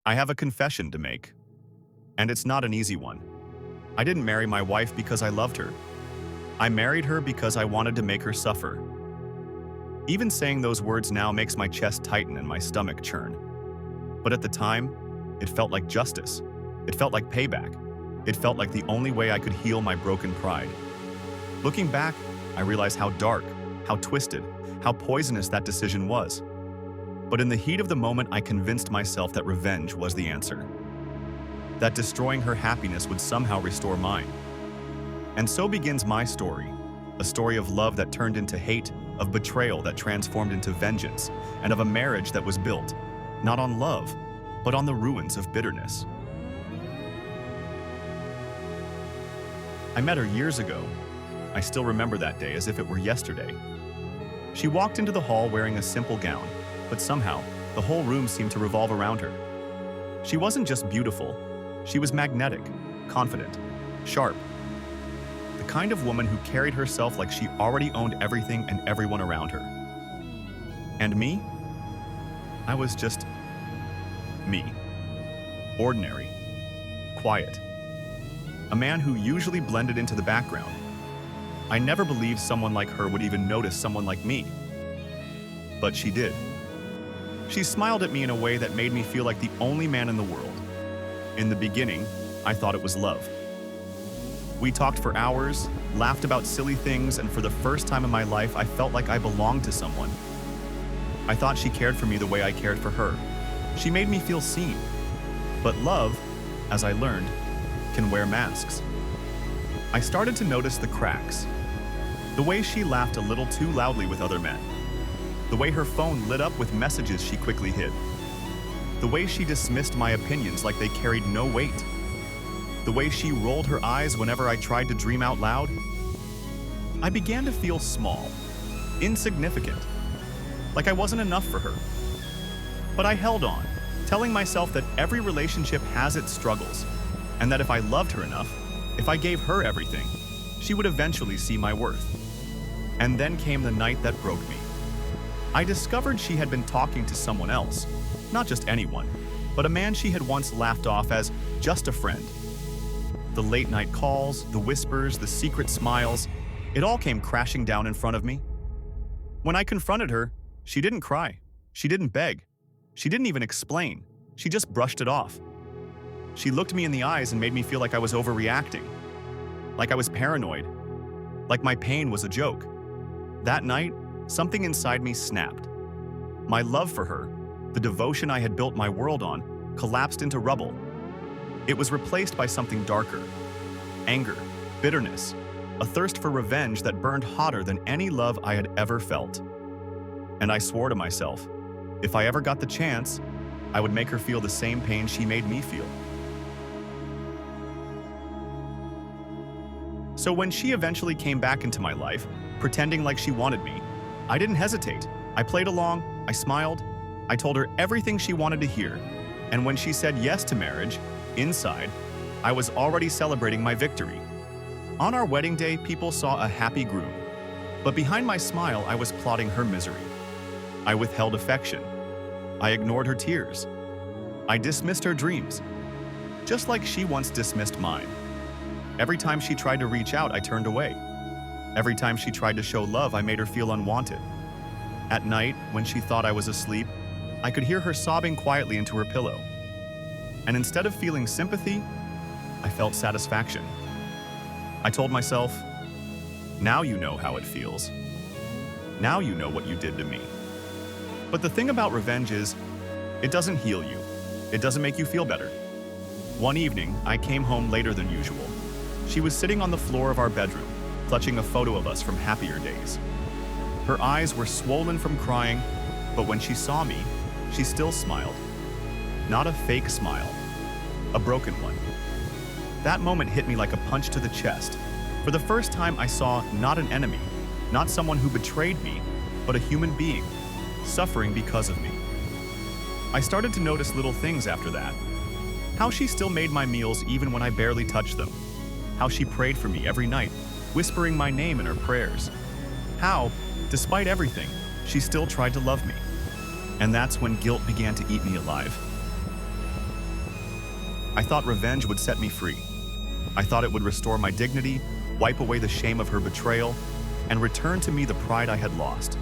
I have a confession to make, and it's not an easy one. I didn't marry my wife because I loved her. I married her because I wanted to make her suffer. Even saying those words now makes my chest tighten and my stomach churn. But at the time, it felt like justice. It felt like payback. It felt like the only way I could heal my broken pride. Looking back, I realize how dark, how twisted, how poisonous that decision was. But in the heat of the moment, I convinced myself that revenge was the answer. That destroying her happiness would somehow restore mine. And so begins my story, a story of love that turned into hate, of betrayal that transformed into vengeance, and of a marriage that was built, not on love, but on the ruins of bitterness. I met her years ago. I still remember that day as if it were yesterday. She walked into the hall wearing a simple gown, but somehow, the whole room seemed to revolve around her. She wasn't just beautiful, she was magnetic, confident, sharp. The kind of woman who carried herself like she already owned everything and everyone around her. And me? I was just me. Ordinary, quiet. A man who usually blended into the background. I never believed someone like her would even notice someone like me. But she did. She smiled at me in a way that made me feel like the only man in the world. In the beginning, I thought it was love. We talked for hours, laughed about silly things, and for the first time in my life, I felt like I belonged to someone. I thought she cared for me the way I cared for her. She made me feel seen. But love, as I learned, can wear masks. I started to notice the cracks. The way she laughed a little too loudly with other men. The way her phone lit up with messages she quickly hid. The way she dismissed my opinions like they carried no weight. The way she rolled her eyes whenever I tried to dream out loud. I began to feel small, insignificant, like I wasn't enough for her. But I held on, telling myself that every relationship has its struggles, and that if I loved her enough, if I gave her everything, she would eventually see my worth. And then came the night that broke me. I discovered she had been talking to someone else, not just anyone, but a man she had once laughed off as just a friend. The late-night calls, the whispers, the secret smiles, it all came crashing down in front of me. When I confronted her, she didn't cry, she didn't beg, she didn't even explain, she just brushed it off. She looked me in the eyes and made me feel like I was overreacting, like I was paranoid, like my pain was a joke. That night, something inside me snapped. My love for her, the devotion I had built my world on, collapsed into rubble. It was replaced by something darker. Anger, bitterness, a thirst for revenge that burned hotter than any love I had ever felt. And I swore to myself, if I ever got the chance, I would make her feel the same pain she made me feel. So when she eventually came back into my life, pretending like she wanted me, I didn't hesitate. I played along, I smiled, I told her everything she wanted to hear. And when she said yes to marriage, inside, I was already celebrating my victory. On our wedding day, people saw a happy groom. But behind my smile, I was plotting her misery. I withheld affection. I ignored her tears. I dismissed her dreams, just like she once dismissed mine. Every time she tried to reach out, I turned away. Every time she tried to show love, I made her feel unwanted. At night, when she thought I was asleep, I could hear her sobbing quietly into her pillow. And instead of feeling sympathy, I felt satisfaction. I told myself, now you know how it feels. Now you know what you did to me. But the thing about revenge is, it doesn't heal you. It doesn't make you feel better. One evening, I came home later than usual. She was sitting on the floor of our bedroom, clutching a photo of us from happier days. Her eyes were swollen from crying, but when she saw me, she still smiled. Not a fake smile, a broken one. That moment hit me like a punch to the chest. For the first time, I saw not an enemy, not someone who betrayed me, but a human being, suffering because of me. I started to notice little things after that. How she still made my meals even when I barely touched them. How she prayed for me every night, whispering my name in her prayers. How, despite everything, she still tried to love me. And that's when guilt began to eat me alive. I thought revenge would set me free. I thought it would restore my dignity, wipe away the shame of her betrayal, and return to me the pride I had lost.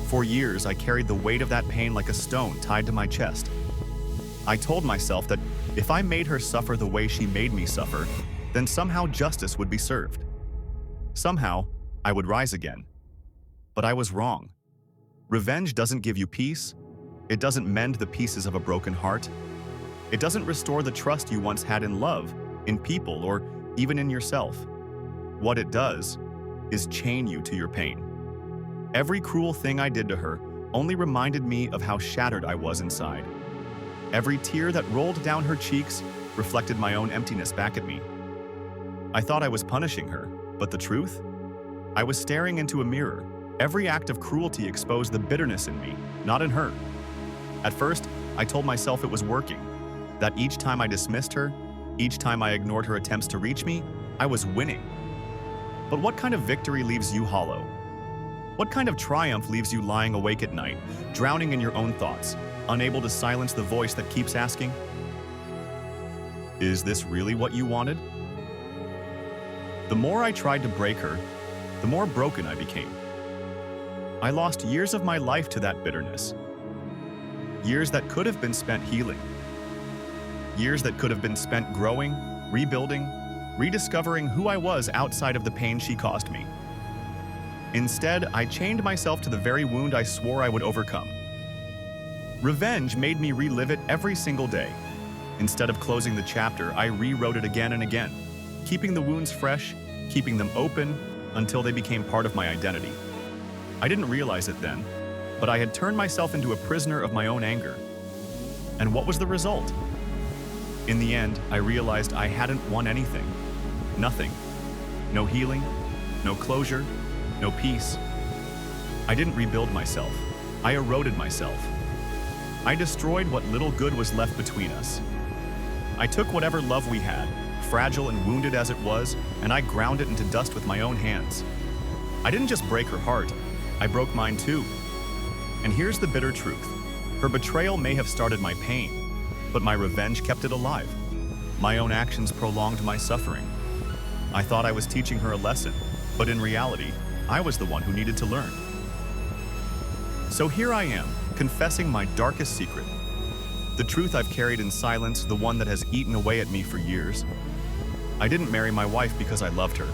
For years, I carried the weight of that pain like a stone tied to my chest. I told myself that if I made her suffer the way she made me suffer, then somehow justice would be served. Somehow, I would rise again. But I was wrong. Revenge doesn't give you peace. It doesn't mend the pieces of a broken heart. It doesn't restore the trust you once had in love, in people, or even in yourself. What it does is chain you to your pain. Every cruel thing I did to her only reminded me of how shattered I was inside. Every tear that rolled down her cheeks reflected my own emptiness back at me. I thought I was punishing her, but the truth? I was staring into a mirror. Every act of cruelty exposed the bitterness in me, not in her. At first, I told myself it was working, that each time I dismissed her, each time I ignored her attempts to reach me, I was winning. But what kind of victory leaves you hollow? What kind of triumph leaves you lying awake at night, drowning in your own thoughts, unable to silence the voice that keeps asking, "Is this really what you wanted?" The more I tried to break her, the more broken I became. I lost years of my life to that bitterness. Years that could have been spent healing. Years that could have been spent growing, rebuilding, rediscovering who I was outside of the pain she caused me. Instead, I chained myself to the very wound I swore I would overcome. Revenge made me relive it every single day. Instead of closing the chapter, I rewrote it again and again, keeping the wounds fresh, keeping them open, until they became part of my identity. I didn't realize it then, but I had turned myself into a prisoner of my own anger. And what was the result? In the end, I realized I hadn't won anything. Nothing. No healing, no closure, no peace. I didn't rebuild myself. I eroded myself. I destroyed what little good was left between us. I took whatever love we had, fragile and wounded as it was, and I ground it into dust with my own hands. I didn't just break her heart, I broke mine too. And here's the bitter truth. Her betrayal may have started my pain, but my revenge kept it alive. My own actions prolonged my suffering. I thought I was teaching her a lesson, but in reality, I was the one who needed to learn. So here I am, confessing my darkest secret. The truth I've carried in silence, the one that has eaten away at me for years. I didn't marry my wife because I loved her.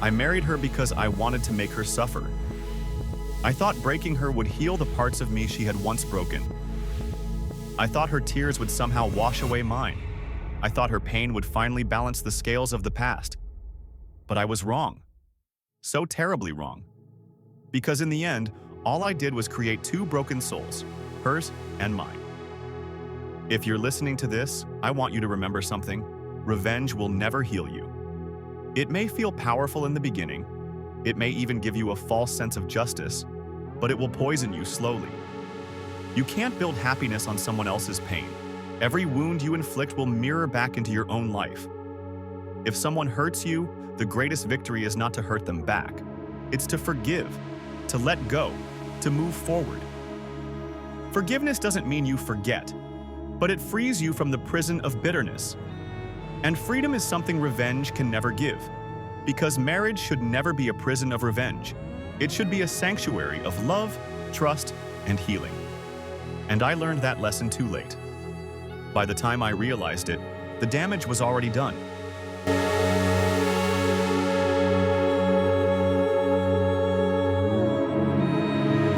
I married her because I wanted to make her suffer. I thought breaking her would heal the parts of me she had once broken. I thought her tears would somehow wash away mine. I thought her pain would finally balance the scales of the past. But I was wrong. So terribly wrong. Because in the end, all I did was create two broken souls, hers and mine. If you're listening to this, I want you to remember something. Revenge will never heal you. It may feel powerful in the beginning. It may even give you a false sense of justice, but it will poison you slowly. You can't build happiness on someone else's pain. Every wound you inflict will mirror back into your own life. If someone hurts you, the greatest victory is not to hurt them back. It's to forgive, to let go, to move forward. Forgiveness doesn't mean you forget, but it frees you from the prison of bitterness. And freedom is something revenge can never give, because marriage should never be a prison of revenge. It should be a sanctuary of love, trust, and healing. And I learned that lesson too late. By the time I realized it, the damage was already done.